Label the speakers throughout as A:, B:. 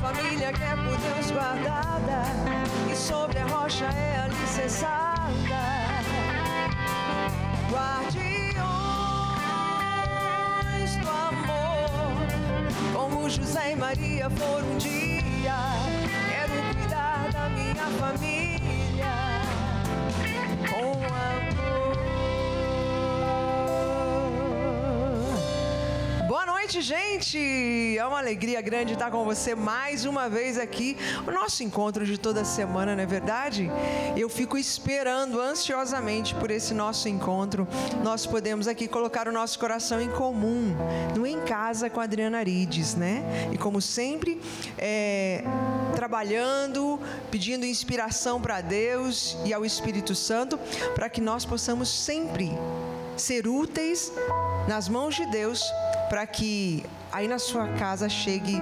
A: família que é por Deus guardada e sobre a rocha é alicerçada. Guardiões do amor, como José e Maria foram um dia. Quero cuidar da minha família com amor. Boa noite, gente! É uma alegria grande estar com você mais uma vez aqui. O nosso encontro de toda semana, não é verdade? Eu fico esperando ansiosamente por esse nosso encontro. Nós podemos aqui colocar o nosso coração em comum, no Em Casa com a Adriana Arides, né? E como sempre, trabalhando, pedindo inspiração para Deus e ao Espírito Santo, para que nós possamos sempre ser úteis nas mãos de Deus, para que aí na sua casa chegue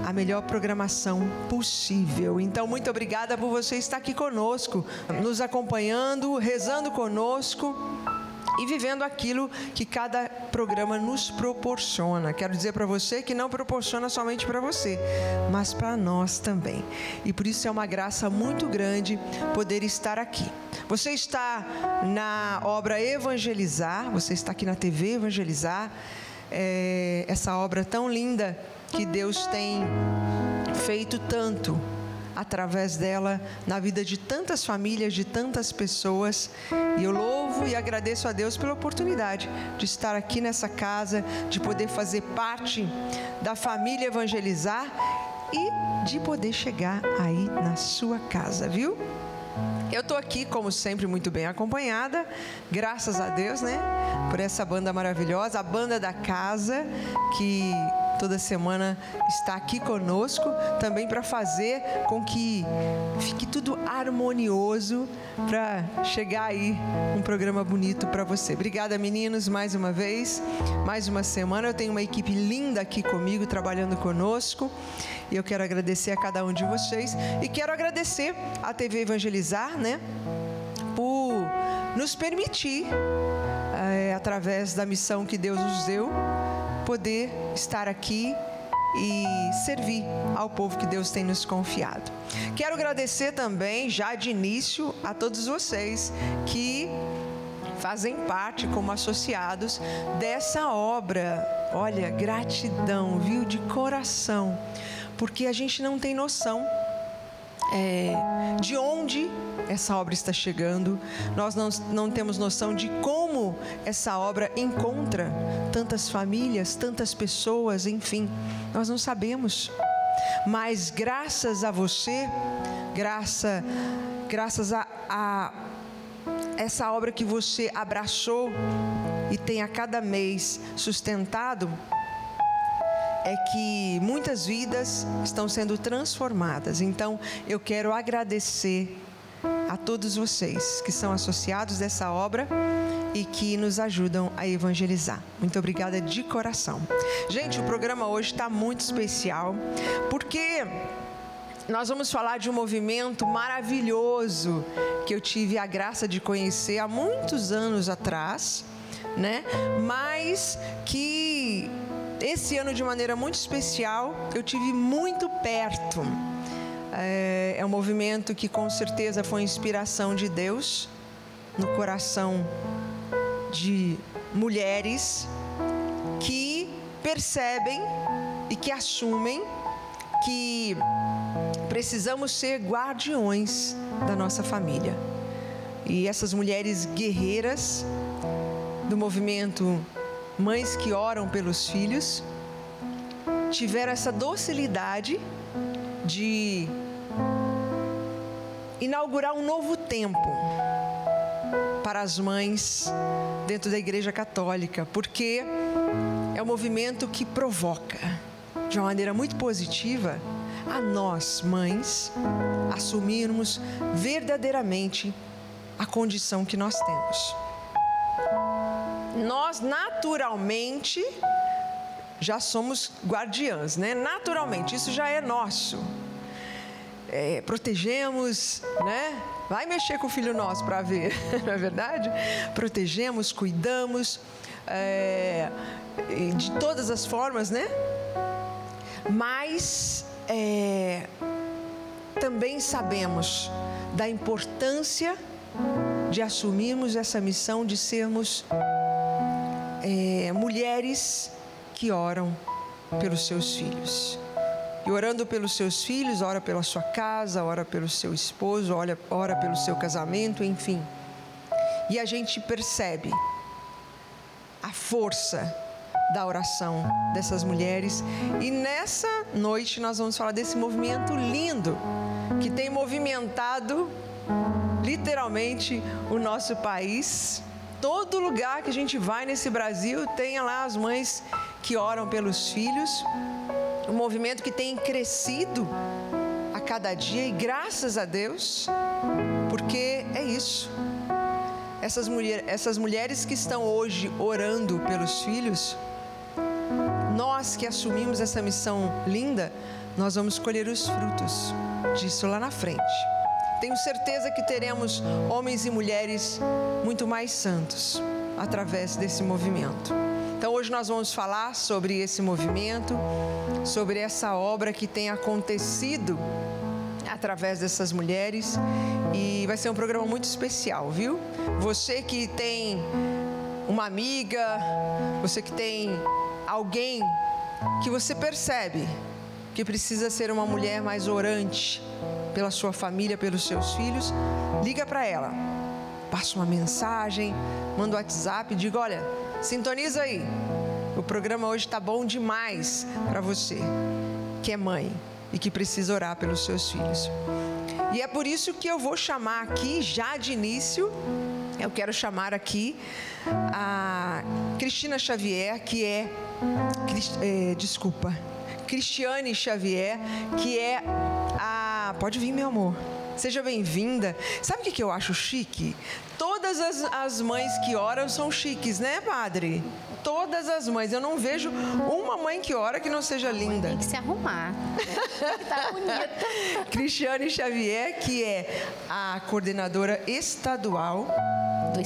A: a melhor programação possível. Então, muito obrigada por você estar aqui conosco, nos acompanhando, rezando conosco e vivendo aquilo que cada programa nos proporciona. Quero dizer para você que não proporciona somente para você, mas para nós também. E por isso é uma graça muito grande poder estar aqui. Você está na obra Evangelizar, você está aqui na TV Evangelizar, essa obra tão linda que Deus tem feito tanto através dela na vida de tantas famílias, de tantas pessoas. E eu louvo e agradeço a Deus pela oportunidade de estar aqui nessa casa, de poder fazer parte da família Evangelizar e de poder chegar aí na sua casa, viu? Eu estou aqui, como sempre, muito bem acompanhada, graças a Deus, né? Por essa banda maravilhosa, a banda da casa, que toda semana está aqui conosco, também para fazer com que fique tudo harmonioso, para chegar aí um programa bonito para você. Obrigada, meninos, mais uma vez, mais uma semana. Eu tenho uma equipe linda aqui comigo, trabalhando conosco, e eu quero agradecer a cada um de vocês, e quero agradecer a TV Evangelizar, né, por nos permitir, através da missão que Deus nos deu, poder estar aqui e servir ao povo que Deus tem nos confiado. Quero agradecer também, já de início, a todos vocês que fazem parte como associados dessa obra. Olha, gratidão, viu, de coração, porque a gente não tem noção de onde essa obra está chegando. Nós não temos noção de como essa obra encontra tantas famílias, tantas pessoas, enfim, nós não sabemos. Mas graças a você, graças a essa obra que você abraçou e tem a cada mês sustentado, é que muitas vidas estão sendo transformadas. Então, eu quero agradecer a todos vocês que são associados dessa obra e que nos ajudam a evangelizar. Muito obrigada de coração. Gente, o programa hoje está muito especial, porque nós vamos falar de um movimento maravilhoso que eu tive a graça de conhecer há muitos anos atrás, né? Mas que esse ano, de maneira muito especial, eu tive muito perto. É um movimento que com certeza foi inspiração de Deus no coração de mulheres que percebem e que assumem que precisamos ser guardiões da nossa família. E essas mulheres guerreiras do movimento Mães que Oram pelos Filhos tiveram essa docilidade de inaugurar um novo tempo para as mães dentro da Igreja Católica, porque é um movimento que provoca de uma maneira muito positiva a nós, mães, assumirmos verdadeiramente a condição que nós temos. Nós naturalmente já somos guardiãs, né? Naturalmente, isso já é nosso. Protegemos, né? Vai mexer com o filho nosso para ver, não é verdade? Protegemos, cuidamos, de todas as formas, né? Mas também sabemos da importância de assumirmos essa missão de sermos mulheres que oram pelos seus filhos. E orando pelos seus filhos, ora pela sua casa, ora pelo seu esposo, ora pelo seu casamento, enfim. E a gente percebe a força da oração dessas mulheres. E nessa noite nós vamos falar desse movimento lindo que tem movimentado literalmente o nosso país. Todo lugar que a gente vai nesse Brasil tem lá as mães que oram pelos filhos. Um movimento que tem crescido a cada dia, e graças a Deus, porque é isso. Essas mulheres que estão hoje orando pelos filhos, nós que assumimos essa missão linda, nós vamos colher os frutos disso lá na frente. Tenho certeza que teremos homens e mulheres muito mais santos através desse movimento. Então hoje nós vamos falar sobre esse movimento, sobre essa obra que tem acontecido através dessas mulheres, e vai ser um programa muito especial, viu? Você que tem uma amiga, você que tem alguém que você percebe que precisa ser uma mulher mais orante pela sua família, pelos seus filhos, liga para ela, passa uma mensagem, manda um WhatsApp, diga: olha, sintoniza aí, o programa hoje está bom demais para você que é mãe e que precisa orar pelos seus filhos. E é por isso que eu vou chamar aqui, já de início, eu quero chamar aqui a Cristina Xavier, que é, Cristiane Xavier, que é a... Pode vir, meu amor. Seja bem-vinda. Sabe o que eu acho chique? Todas as mães que oram são chiques, né, padre? Todas as mães. Eu não vejo uma mãe que ora que não seja linda.
B: Tem que se arrumar. Tá bonita.
A: Cristiane Xavier, que é a coordenadora estadual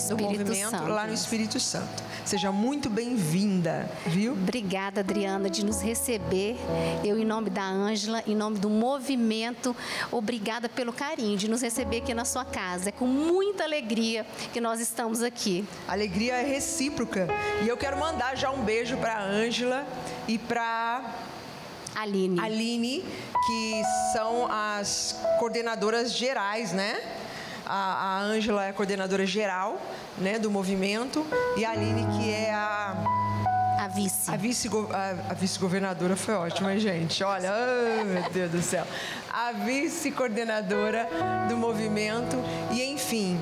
A: do movimento lá no Espírito Santo. Seja muito bem-vinda, viu?
B: Obrigada, Adriana, de nos receber. Eu, em nome da Ângela, em nome do movimento, obrigada pelo carinho de nos receber aqui na sua casa. É com muita alegria que nós estamos aqui.
A: A alegria é recíproca. E eu quero mandar já um beijo para a Ângela e para Aline, que são as coordenadoras gerais, né? A Ângela é a coordenadora geral, né, do movimento, e a Aline, que é a vice-governadora. Foi ótima, gente. Olha, oh, meu Deus do céu. A vice-coordenadora do movimento. E, enfim,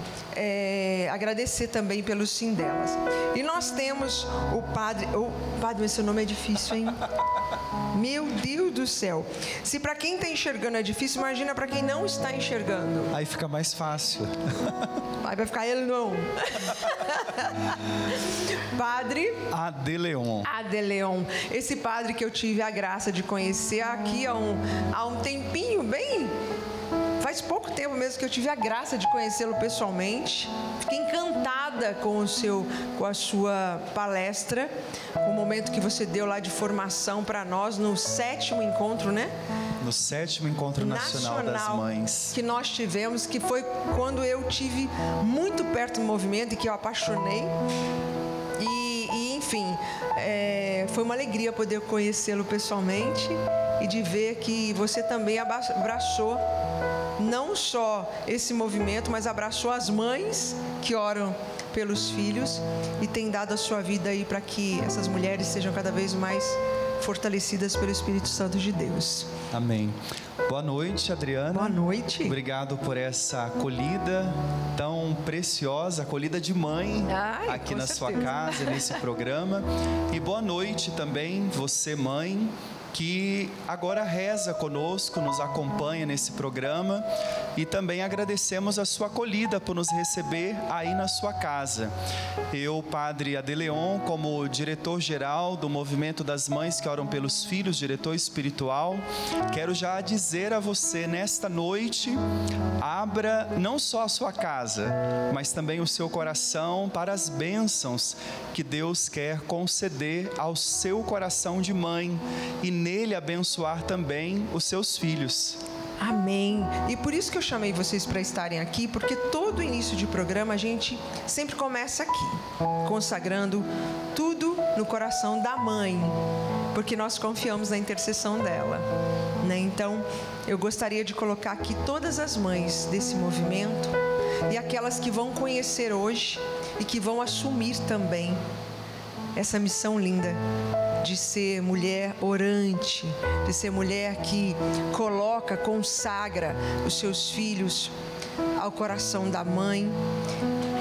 A: agradecer também pelo sim delas. E nós temos o padre... Padre, esse nome é difícil, hein? Meu Deus do céu. Se para quem está enxergando é difícil, imagina para quem não está enxergando.
C: Aí fica mais fácil.
A: Aí vai ficar ele não. Padre
C: Adeleon.
A: Esse padre que eu tive a graça de conhecer aqui há um tempinho, faz pouco tempo mesmo que eu tive a graça de conhecê-lo pessoalmente. Fiquei encantada com a sua palestra, com o momento que você deu lá de formação para nós no 7º encontro, né?
C: No 7º Encontro Nacional das Mães.
A: Que nós tivemos, que foi quando eu tive muito perto do movimento e que eu apaixonei. E enfim, foi uma alegria poder conhecê-lo pessoalmente e de ver que você também abraçou não só esse movimento, mas abraçou as mães que oram pelos filhos e tem dado a sua vida aí para que essas mulheres sejam cada vez mais fortalecidas pelo Espírito Santo de Deus.
C: Amém. Boa noite, Adriana.
A: Boa noite.
C: Obrigado por essa acolhida tão preciosa, acolhida de mãe aqui na sua casa, nesse programa. E boa noite também, você mãe, que agora reza conosco, nos acompanha nesse programa, e também agradecemos a sua acolhida por nos receber aí na sua casa. Eu, Padre Adeleon, como diretor-geral do Movimento das Mães que Oram pelos Filhos, diretor espiritual, quero já dizer a você nesta noite, abra não só a sua casa, mas também o seu coração para as bênçãos que Deus quer conceder ao seu coração de mãe, e nele abençoar também os seus filhos.
A: Amém. E por isso que eu chamei vocês para estarem aqui, porque todo início de programa a gente sempre começa aqui, consagrando tudo no coração da mãe, porque nós confiamos na intercessão dela, né? Então, eu gostaria de colocar aqui todas as mães desse movimento e aquelas que vão conhecer hoje e que vão assumir também essa missão linda de ser mulher orante, de ser mulher que coloca, consagra os seus filhos ao coração da mãe.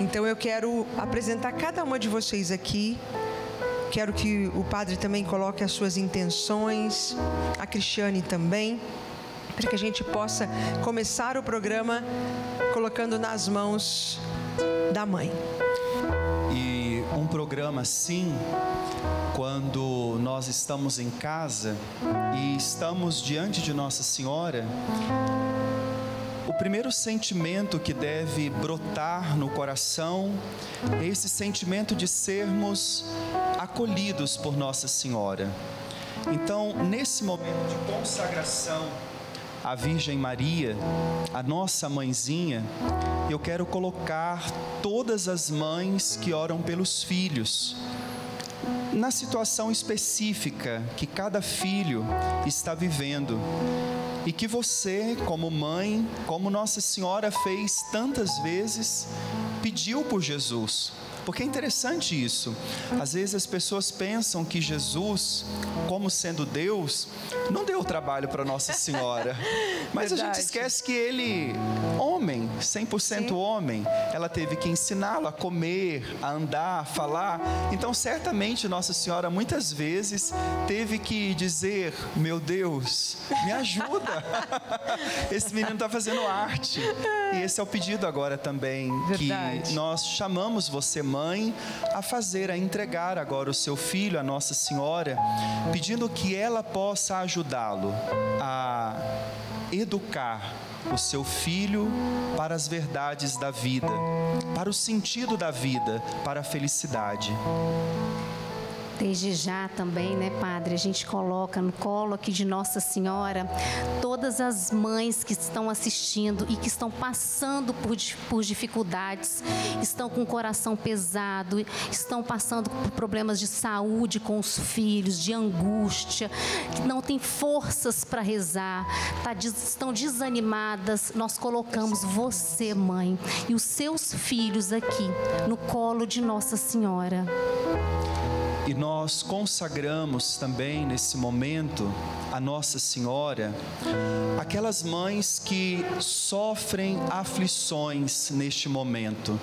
A: Então eu quero apresentar cada uma de vocês aqui. Quero que o padre também coloque as suas intenções, a Cristiane também, para que a gente possa começar o programa colocando nas mãos da mãe.
C: E um programa assim, quando nós estamos em casa e estamos diante de Nossa Senhora, o primeiro sentimento que deve brotar no coração é esse sentimento de sermos acolhidos por Nossa Senhora. Então, nesse momento de consagração à Virgem Maria, a nossa mãezinha, eu quero colocar todas as mães que oram pelos filhos, na situação específica que cada filho está vivendo, e que você, como mãe, como Nossa Senhora fez tantas vezes, pediu por Jesus. Porque é interessante isso. Às vezes as pessoas pensam que Jesus, como sendo Deus, não deu trabalho para Nossa Senhora. Mas verdade. A gente esquece que ele, homem, 100% Sim. homem, ela teve que ensiná-lo a comer, a andar, a falar. Então, certamente, Nossa Senhora muitas vezes teve que dizer: meu Deus, me ajuda. Esse menino está fazendo arte. E esse é o pedido agora também, verdade. Que nós chamamos você, mãe, a fazer, a entregar agora o seu filho à Nossa Senhora, pedindo que ela possa ajudá-lo a educar o seu filho para as verdades da vida, para o sentido da vida, para a felicidade.
B: Desde já também, né, Padre, a gente coloca no colo aqui de Nossa Senhora todas as mães que estão assistindo e que estão passando por dificuldades, estão com o coração pesado, estão passando por problemas de saúde com os filhos, de angústia, que não têm forças para rezar, estão desanimadas. Nós colocamos você, mãe, e os seus filhos aqui no colo de Nossa Senhora.
C: E nós consagramos também nesse momento a Nossa Senhora, aquelas mães que sofrem aflições neste momento,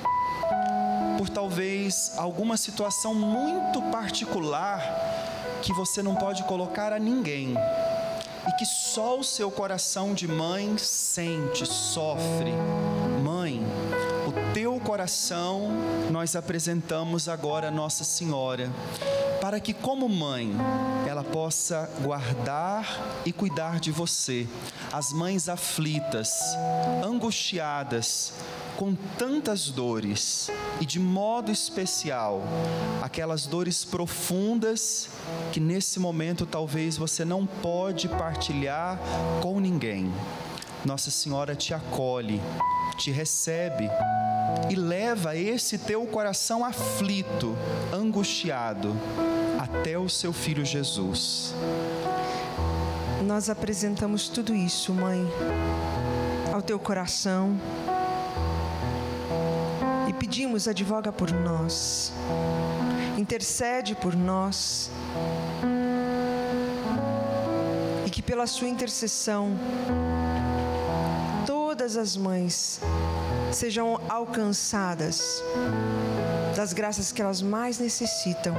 C: por talvez alguma situação muito particular que você não pode colocar a ninguém e que só o seu coração de mãe sente, sofre. Mãe, o teu coração nós apresentamos agora a Nossa Senhora, para que, como mãe, ela possa guardar e cuidar de você. As mães aflitas, angustiadas, com tantas dores, e de modo especial, aquelas dores profundas que nesse momento talvez você não pode partilhar com ninguém. Nossa Senhora te acolhe, te recebe e leva esse teu coração aflito, angustiado, até o seu Filho Jesus.
A: Nós apresentamos tudo isso, mãe, ao teu coração e pedimos: advoga por nós, intercede por nós, e que pela sua intercessão todas as mães sejam alcançadas das graças que elas mais necessitam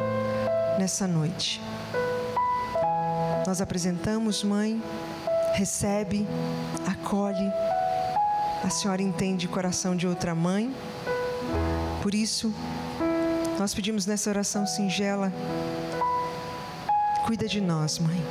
A: nessa noite. Nós apresentamos, mãe, recebe, acolhe. A senhora entende o coração de outra mãe. Por isso, nós pedimos nessa oração singela: cuida de nós, mãe.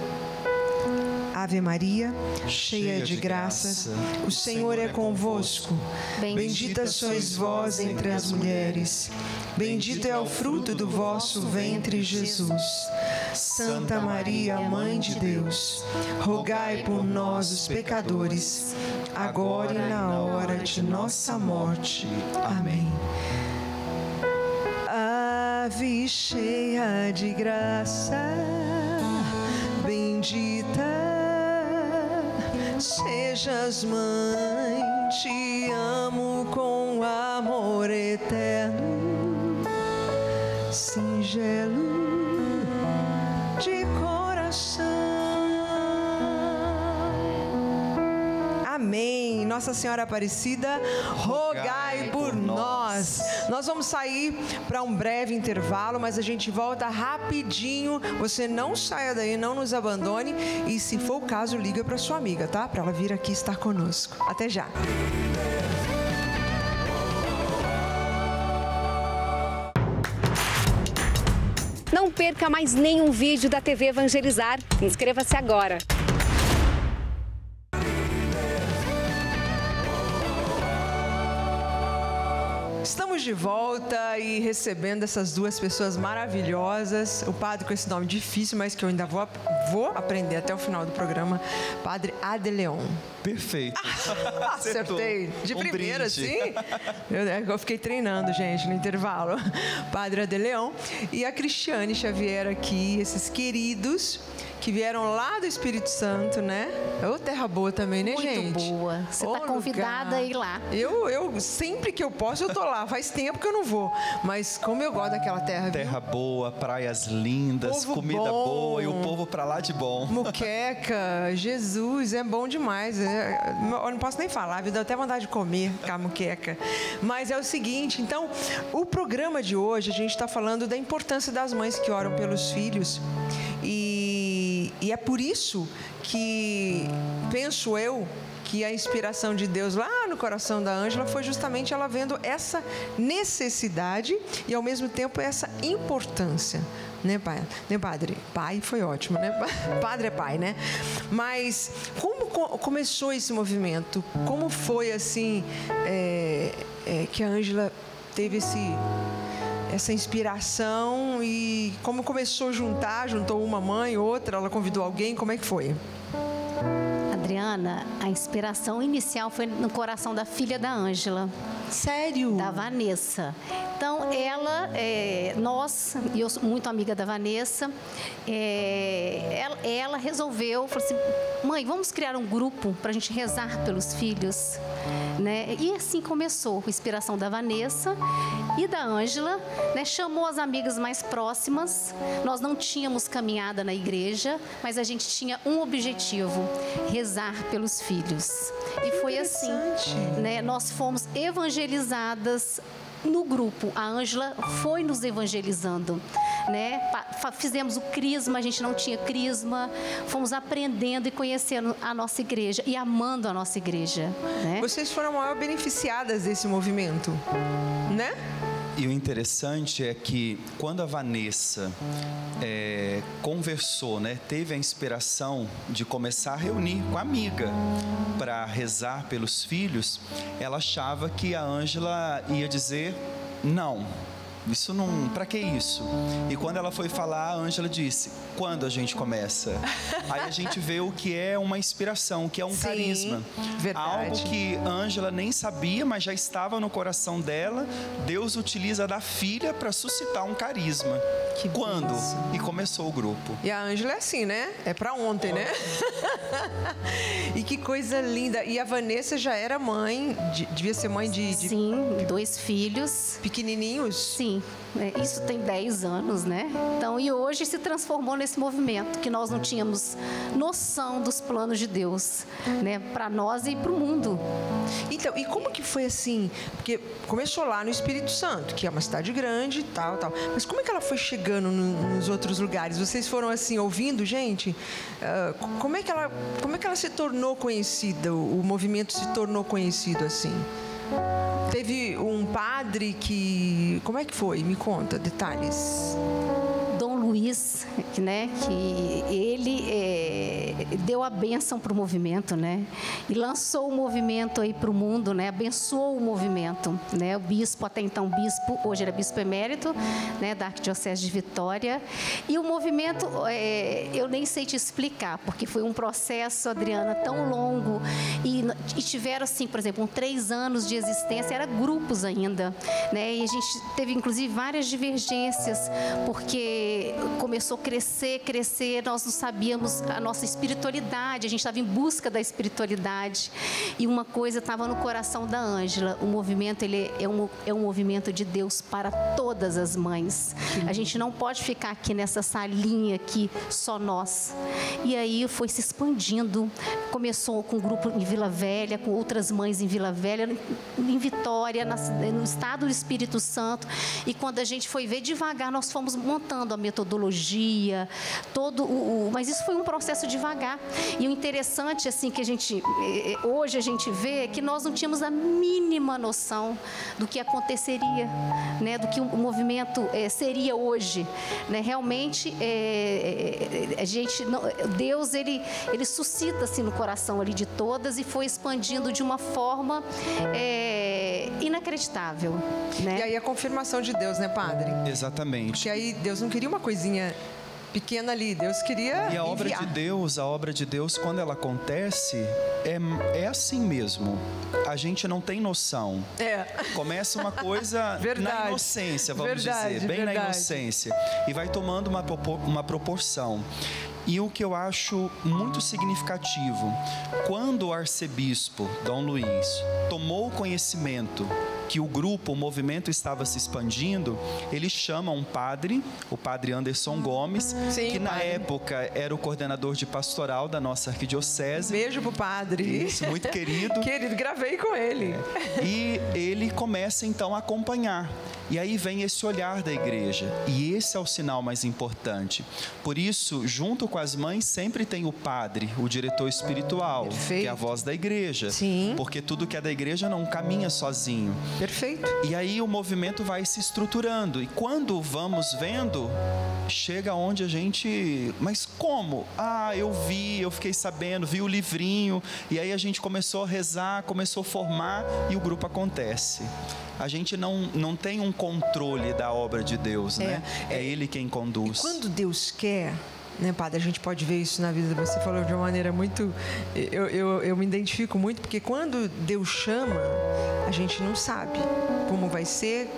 A: Ave Maria, cheia de graça, o Senhor é convosco. Bendita sois vós entre as mulheres. Bendito é o fruto do vosso ventre, Jesus. Santa Maria, Mãe de Deus, rogai por nós, os pecadores, agora e na hora de nossa morte. Amém. Ave cheia de graça, bendita sejas, Mãe, te amo com amor eterno, singelo de coração. Amém. Nossa Senhora Aparecida, rogai por nós. Nós vamos sair para um breve intervalo, mas a gente volta rapidinho. Você não saia daí, não nos abandone. E se for o caso, liga para sua amiga, tá? Para ela vir aqui estar conosco. Até já.
D: Não perca mais nenhum vídeo da TV Evangelizar. Inscreva-se agora.
A: Estamos de volta e recebendo essas duas pessoas maravilhosas. O padre com esse nome difícil, mas que eu ainda vou aprender até o final do programa. Padre Adeleon.
C: Perfeito.
A: Acertei. De primeira, sim. Eu fiquei treinando, gente, no intervalo. Padre Adeleon. E a Cristiane Xavier aqui, esses queridos que vieram lá do Espírito Santo, né? Ô, terra boa também, né, gente?
B: Muito boa. Você está convidada a ir lá.
A: Eu sempre que eu posso, eu tô lá. Faz tempo que eu não vou. Mas como eu gosto daquela terra,
C: terra boa, praias lindas,
A: povo
C: comida
A: bom,
C: boa e o povo pra lá de bom.
A: Muqueca, Jesus, é bom demais. Eu não posso nem falar, viu? Dá até vontade de comer a muqueca. Mas é o seguinte, então, o programa de hoje, a gente está falando da importância das mães que oram pelos filhos. E é por isso que, penso eu, que a inspiração de Deus lá no coração da Ângela foi justamente ela vendo essa necessidade e, ao mesmo tempo, essa importância. Né, pai? Né, padre? Pai foi ótimo, né? Padre é pai, né? Mas como começou esse movimento? Como foi, assim, que a Ângela teve essa inspiração e como começou a juntou uma mãe, outra, ela convidou alguém, como é que foi?
B: Adriana, a inspiração inicial foi no coração da filha da Ângela.
A: Sério?
B: Da Vanessa. Então, nós, e eu sou muito amiga da Vanessa, ela resolveu, falou assim, mãe, vamos criar um grupo para a gente rezar pelos filhos, né? E assim começou, com a inspiração da Vanessa e da Ângela, né? Chamou as amigas mais próximas. Nós não tínhamos caminhada na igreja, mas a gente tinha um objetivo, rezar pelos filhos. E foi assim, né? Nós fomos evangelizadas no grupo. A Ângela foi nos evangelizando, né? Fizemos o crisma, a gente não tinha crisma, fomos aprendendo e conhecendo a nossa igreja e amando a nossa igreja, né?
A: Vocês foram maior beneficiadas desse movimento, né?
C: E o interessante é que quando a Vanessa conversou, né, teve a inspiração de começar a reunir com a amiga para rezar pelos filhos, ela achava que a Ângela ia dizer não. Isso não... Pra que isso? E quando ela foi falar, a Ângela disse, quando a gente começa? Aí a gente vê o que é uma inspiração, o que é um carisma.
A: Verdade.
C: Algo que a Ângela nem sabia, mas já estava no coração dela. Deus utiliza da filha para suscitar um carisma.
A: Que
C: quando?
A: benção.
C: E começou o grupo.
A: E a Ângela é assim, né? É pra ontem, né? E que coisa linda. E a Vanessa já era mãe, devia ser mãe de...
B: Sim, 2 filhos.
A: Pequenininhos?
B: Sim, isso tem 10 anos, né? Então, e hoje se transformou nesse movimento, que nós não tínhamos noção dos planos de Deus, né? Para nós e para o mundo.
A: Então, e como que foi assim? Porque começou lá no Espírito Santo, que é uma cidade grande, tal. Mas como é que ela foi chegando nos outros lugares? Vocês foram assim, ouvindo, gente? Como é que ela se tornou conhecida? O movimento se tornou conhecido assim? Teve um padre que... Como é que foi? Me conta, detalhes.
B: Dom Luiz, né, que ele deu a bênção para o movimento, né, e lançou o movimento aí para o mundo, né, abençoou o movimento, né, o bispo, até então bispo, hoje ele é bispo emérito, né, da Arquidiocese de Vitória, e o movimento, eu nem sei te explicar, porque foi um processo, Adriana, tão longo, e tiveram, assim, por exemplo, 3 anos de existência, era grupos ainda, né, e a gente teve, inclusive, várias divergências, porque começou a crescer, nós não sabíamos a nossa espiritualidade, a gente estava em busca da espiritualidade, e uma coisa estava no coração da Ângela, o movimento, ele é um movimento de Deus para todas as mães, a gente não pode ficar aqui nessa salinha aqui, só nós, e aí foi se expandindo, começou com um grupo em Vila Velha, com outras mães em Vila Velha, em Vitória, no estado do Espírito Santo, e quando a gente foi ver devagar, nós fomos montando a metodologia, mas isso foi um processo devagar, e o interessante, assim, que hoje a gente vê, que nós não tínhamos a mínima noção do que aconteceria, né, do que o movimento seria hoje, né, realmente, Deus, ele suscita, assim, no coração ali de todas, e foi expandindo de uma forma inacreditável, né?
A: E aí a confirmação de Deus, né, padre?
C: Exatamente.
A: Porque aí Deus não queria uma coisinha pequena ali, Deus queria
C: E a obra
A: enviar.
C: de Deus, quando ela acontece, é assim mesmo. A gente não tem noção. Começa uma coisa na inocência, vamos dizer, bem na inocência. E vai tomando uma proporção. E o que eu acho muito significativo, quando o arcebispo Dom Luiz tomou conhecimento que o movimento estava se expandindo, ele chama um padre, o padre Anderson Gomes, que na época era o coordenador de pastoral da nossa arquidiocese.
A: Beijo pro padre.
C: Isso, muito querido.
A: Querido, gravei com ele.
C: E ele começa então a acompanhar. E aí vem esse olhar da igreja. E esse é o sinal mais importante. Por isso, junto com as mães, sempre tem o padre, o diretor espiritual, que é a voz da igreja.
A: Sim.
C: Porque tudo que é da igreja não caminha sozinho.
A: Perfeito.
C: E aí o movimento vai se estruturando. E quando vamos vendo, chega onde a gente... Mas como? Eu fiquei sabendo, vi o livrinho. E aí a gente começou a rezar, começou a formar e o grupo acontece. A gente não tem um controle da obra de Deus, né? É Ele quem conduz.
A: E quando Deus quer, né, padre, a gente pode ver isso na vida, você falou de uma maneira muito... Eu me identifico muito, porque quando Deus chama, a gente não sabe como vai ser,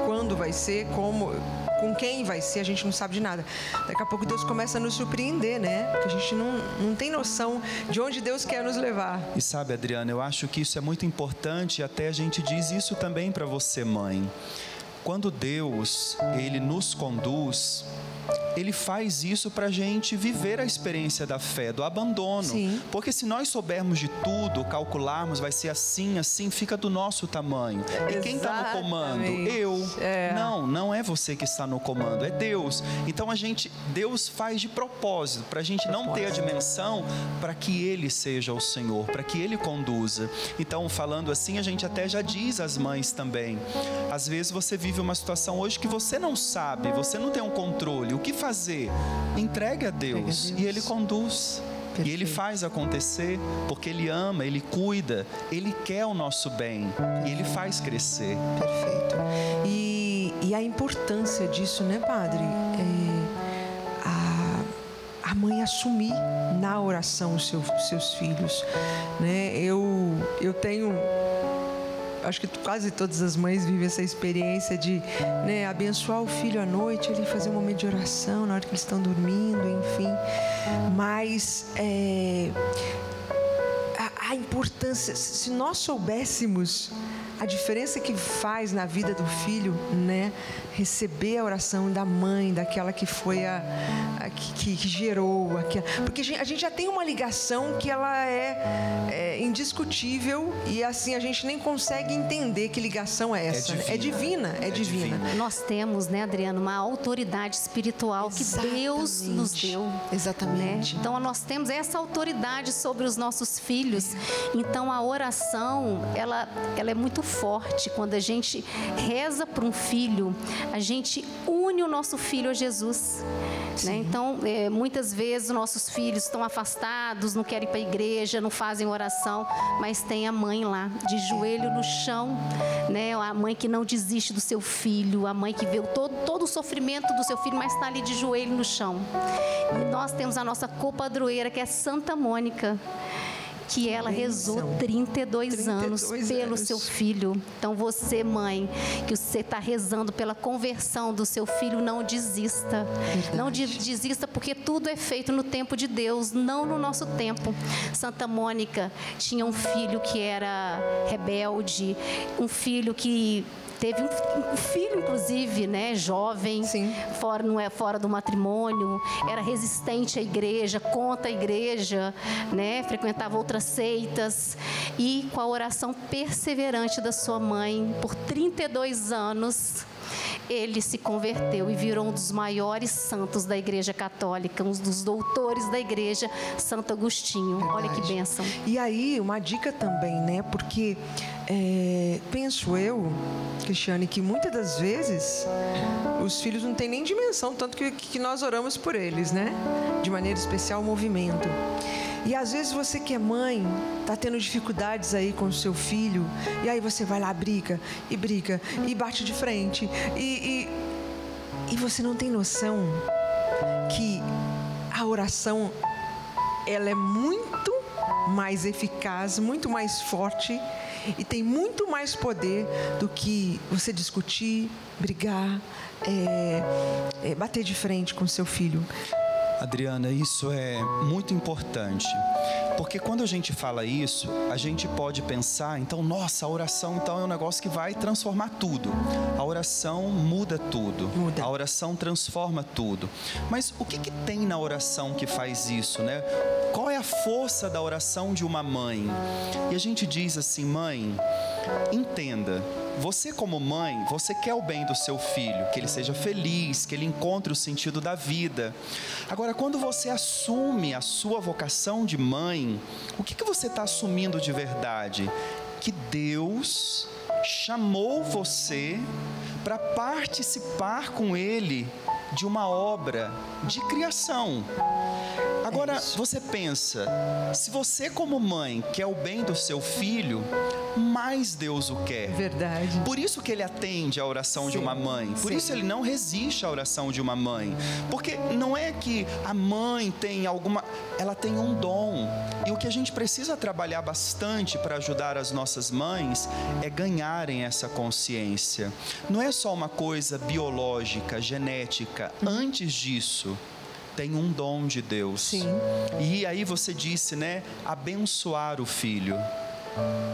A: quando vai ser, com quem vai ser, a gente não sabe de nada. Daqui a pouco Deus começa a nos surpreender, né? Porque a gente não tem noção de onde Deus quer nos levar.
C: E sabe, Adriana, eu acho que isso é muito importante, e até a gente diz isso também para você, mãe. Quando Deus, Ele nos conduz, Ele faz isso para a gente viver a experiência da fé, do abandono.
A: Sim.
C: Porque se nós soubermos de tudo, calcularmos, vai ser assim, fica do nosso tamanho. E quem está no comando? Eu. Não é você que está no comando, é Deus. Então Deus faz de propósito, para a gente não ter a dimensão, para que Ele seja o Senhor, para que Ele conduza. Então, falando assim, a gente até já diz às mães também. Às vezes você vive uma situação hoje que você não sabe, você não tem um controle. O que fazer? Entregue a Deus e Ele conduz. Perfeito. E Ele faz acontecer, porque Ele ama, Ele cuida, Ele quer o nosso bem e Ele faz crescer.
A: Perfeito. E a importância disso, né, padre? A mãe assumir na oração os seus filhos, né? Eu tenho... Acho que quase todas as mães vivem essa experiência de, né, abençoar o filho à noite, ele fazer um momento de oração na hora que eles estão dormindo, enfim. Mas a importância, se nós soubéssemos a diferença que faz na vida do filho, né, receber a oração da mãe, daquela que foi que gerou, porque a gente já tem uma ligação que ela é indiscutível, e assim a gente nem consegue entender que ligação é essa. É divina.
B: Nós temos, né, Adriana, uma autoridade espiritual que Deus nos deu.
A: Exatamente.
B: Né? Então nós temos essa autoridade sobre os nossos filhos. Então a oração, ela é muito forte. Quando a gente reza para um filho, a gente une o nosso filho a Jesus, né? Então, muitas vezes os nossos filhos estão afastados, não querem ir para a igreja, não fazem oração, mas tem a mãe lá, de joelho no chão, né? A mãe que não desiste do seu filho, a mãe que vê todo o sofrimento do seu filho, mas está ali de joelho no chão. E nós temos a nossa copadroeira, que é Santa Mônica, que ela rezou 32 anos pelo seu filho. Então você, mãe, que você está rezando pela conversão do seu filho, não desista. Verdade. Não desista, porque tudo é feito no tempo de Deus, não no nosso tempo. Santa Mônica tinha um filho que era rebelde, um filho que teve um filho, inclusive, né, jovem, fora do matrimônio, era resistente à igreja, contra a igreja, né, frequentava outras seitas, e com a oração perseverante da sua mãe, por 32 anos, ele se converteu e virou um dos maiores santos da Igreja Católica, um dos doutores da Igreja, Santo Agostinho. Verdade. Olha que bênção.
A: E aí, uma dica também, né? Porque penso eu, Cristiane, que muitas das vezes os filhos não têm nem dimensão, tanto que nós oramos por eles, né? De maneira especial, o movimento. E às vezes você que é mãe, está tendo dificuldades aí com o seu filho, e aí você vai lá, briga, e bate de frente, e você não tem noção que a oração, ela é muito mais eficaz, muito mais forte, e tem muito mais poder do que você discutir, brigar, bater de frente com o seu filho.
C: Adriana, isso é muito importante, porque quando a gente fala isso, a gente pode pensar, então, nossa, a oração então é um negócio que vai transformar tudo. A oração muda tudo. A oração transforma tudo. Mas o que tem na oração que faz isso, né? Qual é a força da oração de uma mãe? E a gente diz assim, mãe, entenda, você como mãe, você quer o bem do seu filho, que ele seja feliz, que ele encontre o sentido da vida. Agora, quando você assume a sua vocação de mãe, o que você está assumindo de verdade? Que Deus chamou você para participar com Ele de uma obra de criação. Agora, você pensa, se você como mãe quer o bem do seu filho, mais Deus o quer.
A: Verdade.
C: Por isso que Ele atende à oração de uma mãe. Por isso Ele não resiste à oração de uma mãe. Porque não é que a mãe tem ela tem um dom. E o que a gente precisa trabalhar bastante para ajudar as nossas mães é ganharem essa consciência. Não é só uma coisa biológica, genética. Antes disso, tem um dom de Deus.
A: Sim.
C: E aí você disse, né? Abençoar o filho.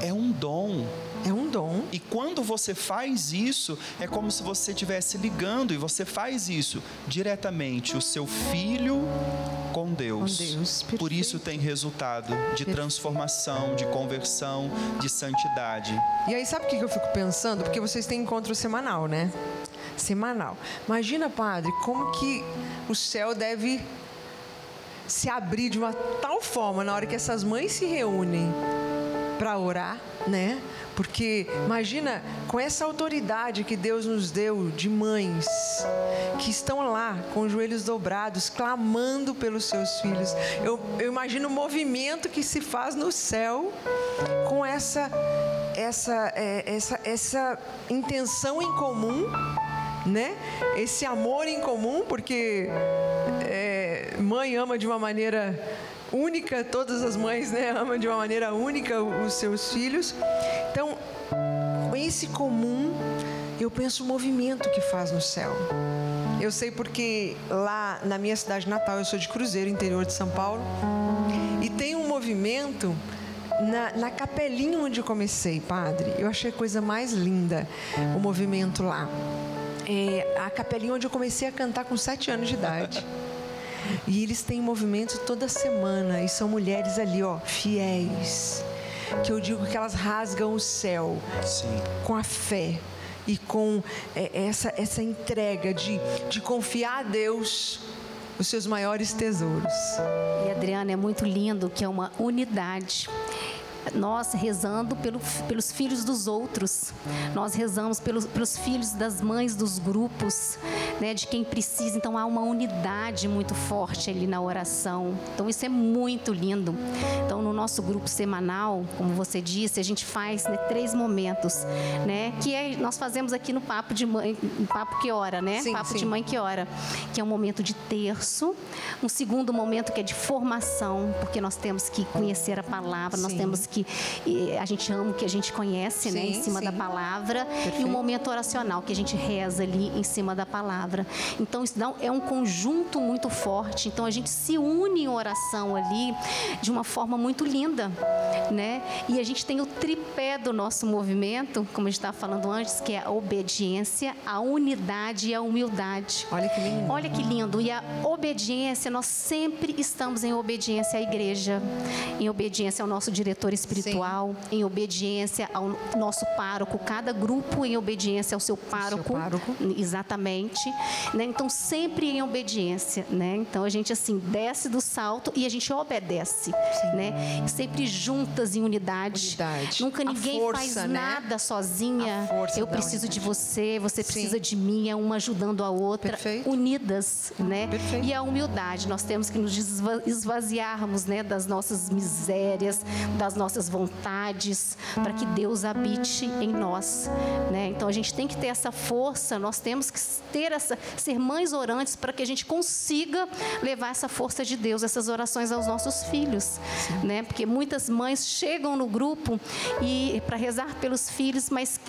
C: É um dom.
A: É um dom.
C: E quando você faz isso, é como se você estivesse ligando, e você faz isso diretamente, o seu filho com Deus.
A: Com Deus.
C: Por isso tem resultado de transformação, de conversão, de santidade.
A: E aí, sabe o que eu fico pensando? Porque vocês têm encontro semanal, né? Semanal. Imagina, padre, como que o céu deve se abrir de uma tal forma na hora que essas mães se reúnem para orar, né? Porque imagina, com essa autoridade que Deus nos deu de mães que estão lá com os joelhos dobrados, clamando pelos seus filhos. Eu imagino o movimento que se faz no céu com essa intenção em comum, né? Esse amor em comum, porque mãe ama de uma maneira única, todas as mães, né, amam de uma maneira única os seus filhos. Então, com esse comum, eu penso o movimento que faz no céu. Eu sei porque lá na minha cidade natal, eu sou de Cruzeiro, interior de São Paulo, e tem um movimento na capelinha onde eu comecei, padre. Eu achei a coisa mais linda, o movimento lá. A capelinha onde eu comecei a cantar com 7 anos de idade. E eles têm movimento toda semana. E são mulheres ali, ó, fiéis. Que eu digo que elas rasgam o céu.
C: Sim.
A: Com a fé. E com essa entrega de confiar a Deus os seus maiores tesouros.
B: E, Adriana, é muito lindo que é uma unidade. nós rezando pelos filhos dos outros, nós rezamos pelos filhos das mães dos grupos, né, de quem precisa. Então há uma unidade muito forte ali na oração. Então isso é muito lindo. Então no nosso grupo semanal, como você disse, a gente faz, né, 3 momentos, né, nós fazemos aqui no Papo de Mãe, Papo que Ora, né?
A: Sim,
B: Papo de Mãe que Ora, que é um momento de terço, um segundo momento que é de formação, porque nós temos que conhecer a palavra, nós temos que, a gente ama o que a gente conhece, né, em cima da palavra. Perfeito. E um momento oracional, que a gente reza ali em cima da palavra. Então isso é um conjunto muito forte. Então a gente se une em oração ali de uma forma muito linda, né? E a gente tem o tripé do nosso movimento, como a gente estava falando antes, que é a obediência, a unidade e a humildade.
A: Olha que lindo.
B: Olha que lindo. E a obediência, nós sempre estamos em obediência à igreja, em obediência ao nosso diretor espiritual, em obediência ao nosso pároco, cada grupo em obediência ao seu pároco. Exatamente. Né? Então, sempre em obediência, né? Então, a gente, assim, desce do salto e a gente obedece, né? Sempre juntas em unidade. Nunca ninguém faz nada sozinha. Eu preciso de você, você precisa de mim, é uma ajudando a outra, unidas, né? E a humildade, nós temos que nos esvaziarmos, né, das nossas misérias, das nossas vontades, para que Deus habite em nós, né? Então a gente tem que ter essa força, nós temos que ser mães orantes para que a gente consiga levar essa força de Deus, essas orações aos nossos filhos, né? Porque muitas mães chegam no grupo e para rezar pelos filhos, mas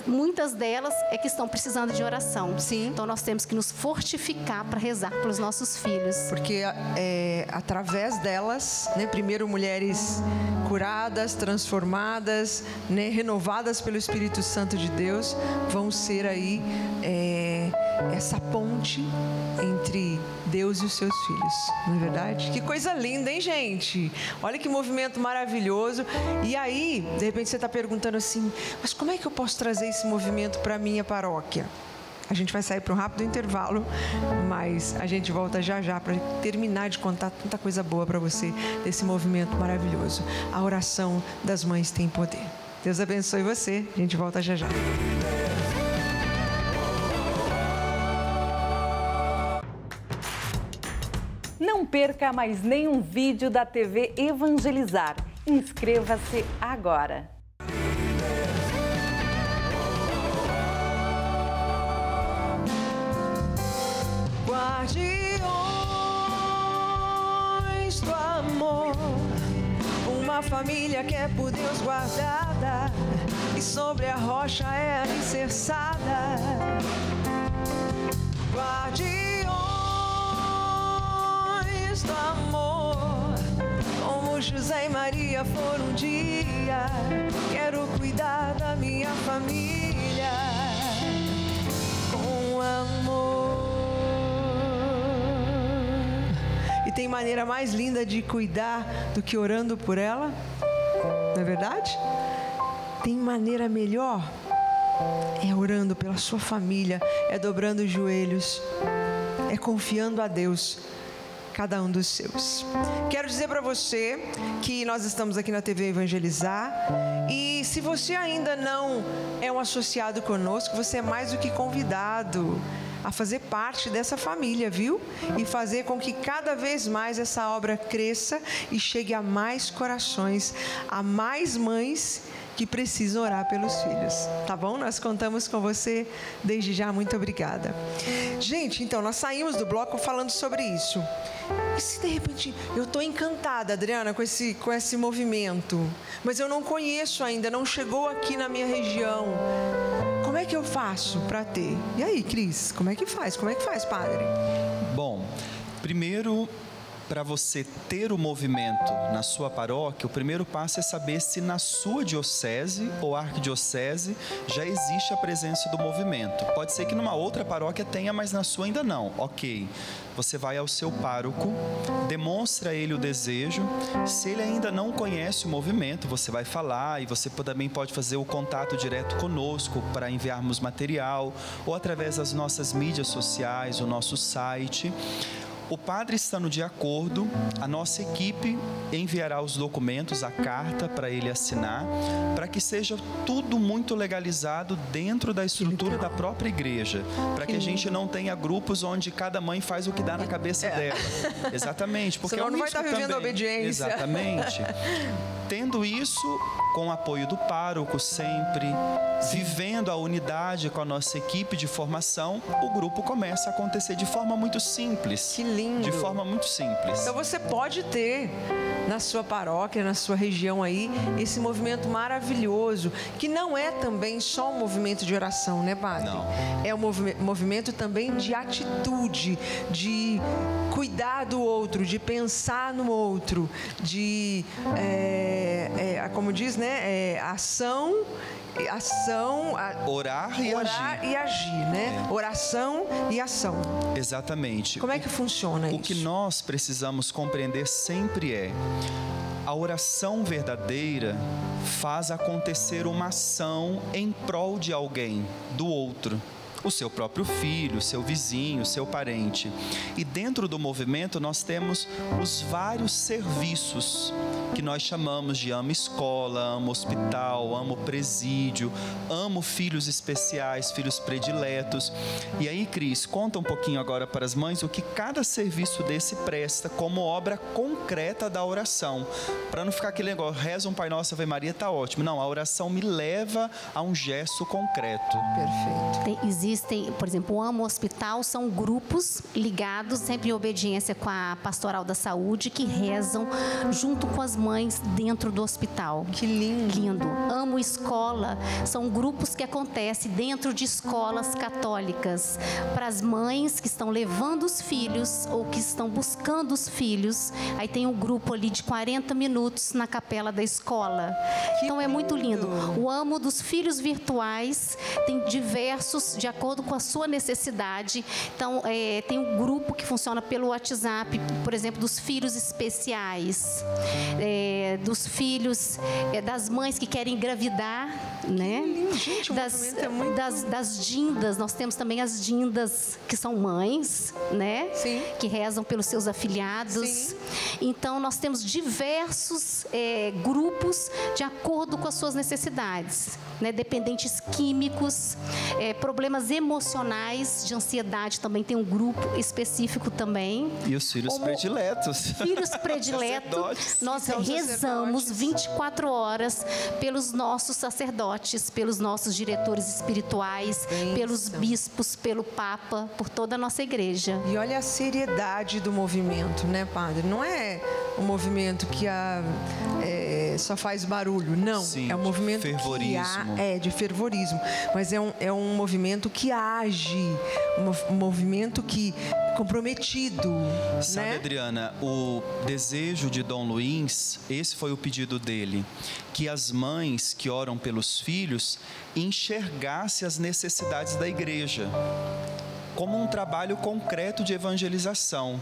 B: muitas delas é que estão precisando de oração. Então nós temos que nos fortificar para rezar pelos nossos filhos.
A: Porque através delas, né, primeiro mulheres curadas, transformadas, né, renovadas pelo Espírito Santo de Deus, vão ser aí essa ponte entre Deus e os seus filhos, não é verdade? Que coisa linda, hein, gente? Olha que movimento maravilhoso. E aí, de repente você está perguntando assim, mas como é que eu posso trazer esse movimento para a minha paróquia? A gente vai sair para um rápido intervalo, mas a gente volta já para terminar de contar tanta coisa boa para você desse movimento maravilhoso. A oração das mães tem poder. Deus abençoe você. A gente volta já.
E: Não perca mais nenhum vídeo da TV Evangelizar. Inscreva-se agora.
A: Guardiões do amor, uma família que é por Deus guardada e sobre a rocha é alicerçada. Guardiões do amor, como José e Maria foram um dia, quero cuidar da minha família com amor. E tem maneira mais linda de cuidar do que orando por ela? Não é verdade? Tem maneira melhor? É orando pela sua família, é dobrando os joelhos, é confiando a Deus cada um dos seus. Quero dizer para você que nós estamos aqui na TV Evangelizar e se você ainda não é um associado conosco, você é mais do que convidado a fazer parte dessa família, viu? E fazer com que cada vez mais essa obra cresça e chegue a mais corações, a mais mães que precisam orar pelos filhos, tá bom? Nós contamos com você desde já, muito obrigada. Gente, então, nós saímos do bloco falando sobre isso. E se de repente, eu estou encantada, Adriana, com esse movimento, mas eu não conheço ainda, não chegou aqui na minha região, como é que eu faço para ter? E aí, Cris, como é que faz? Como é que faz, padre?
C: Bom, primeiro, para você ter o movimento na sua paróquia, o primeiro passo é saber se na sua diocese ou arquidiocese já existe a presença do movimento. Pode ser que numa outra paróquia tenha, mas na sua ainda não. Ok, você vai ao seu pároco, demonstra a ele o desejo. Se ele ainda não conhece o movimento, você vai falar e você também pode fazer o contato direto conosco para enviarmos material ou através das nossas mídias sociais, o nosso site. O padre estando de acordo, a nossa equipe enviará os documentos, a carta para ele assinar, para que seja tudo muito legalizado dentro da estrutura da própria igreja, para que a gente não tenha grupos onde cada mãe faz o que dá na cabeça dela. Exatamente, porque
A: senão não vai estar vivendo a obediência.
C: Exatamente. Tendo isso, com o apoio do pároco sempre, vivendo a unidade com a nossa equipe de formação, o grupo começa a acontecer de forma muito simples.
A: Que lindo!
C: De forma muito simples.
A: Então você pode ter na sua paróquia, na sua região aí, esse movimento maravilhoso, que não é também só um movimento de oração, né, padre?
C: Não.
A: É um movimento também de atitude, de cuidar do outro, de pensar no outro, de, como diz, né, ação,
C: orar e
A: agir, né? Oração e ação.
C: Exatamente.
A: Como é que funciona isso?
C: O que nós precisamos compreender sempre é: a oração verdadeira faz acontecer uma ação em prol de alguém, do outro. O seu próprio filho, o seu vizinho, o seu parente. E dentro do movimento nós temos os vários serviços que nós chamamos de Amo Escola, Amo Hospital, Amo Presídio, Amo Filhos Especiais, Filhos Prediletos. E aí, Cris, conta um pouquinho agora para as mães o que cada serviço desse presta como obra concreta da oração. Para não ficar aquele negócio, reza um Pai Nosso, Ave Maria, tá ótimo. Não, a oração me leva a um gesto concreto.
A: Perfeito.
B: Existem, por exemplo, o Amo Hospital, são grupos ligados sempre em obediência com a Pastoral da Saúde, que rezam junto com as mães dentro do hospital.
A: Que lindo.
B: Lindo. Amo Escola, são grupos que acontecem dentro de escolas católicas, para as mães que estão levando os filhos ou que estão buscando os filhos. Aí tem um grupo ali de 40 minutos na capela da escola. Então é muito lindo. O Amo dos Filhos Virtuais tem diversos, de acordo com a sua necessidade. Então, tem um grupo que funciona pelo WhatsApp, por exemplo, dos filhos especiais, dos filhos, das mães que querem engravidar, né?
A: Gente,
B: das dindas. Nós temos também as dindas, que são mães, né?
A: Sim.
B: Que rezam pelos seus afilhados.
A: Sim.
B: Então, nós temos diversos grupos de acordo com as suas necessidades, né? Dependentes químicos, problemas emocionais, de ansiedade, também tem um grupo específico também.
C: E os filhos prediletos.
B: Filhos prediletos. Nós rezamos 24 horas pelos nossos sacerdotes, pelos nossos diretores espirituais, pelos bispos, pelo Papa, por toda a nossa igreja.
A: E olha a seriedade do movimento, né, padre? Não é um movimento que só faz barulho, não.
C: Sim,
A: é um movimento de fervorismo. Mas é um movimento que age, um movimento que comprometido.
C: Sabe, né? Adriana, o desejo de Dom Luiz, esse foi o pedido dele, que as mães que oram pelos filhos enxergassem as necessidades da igreja como um trabalho concreto de evangelização.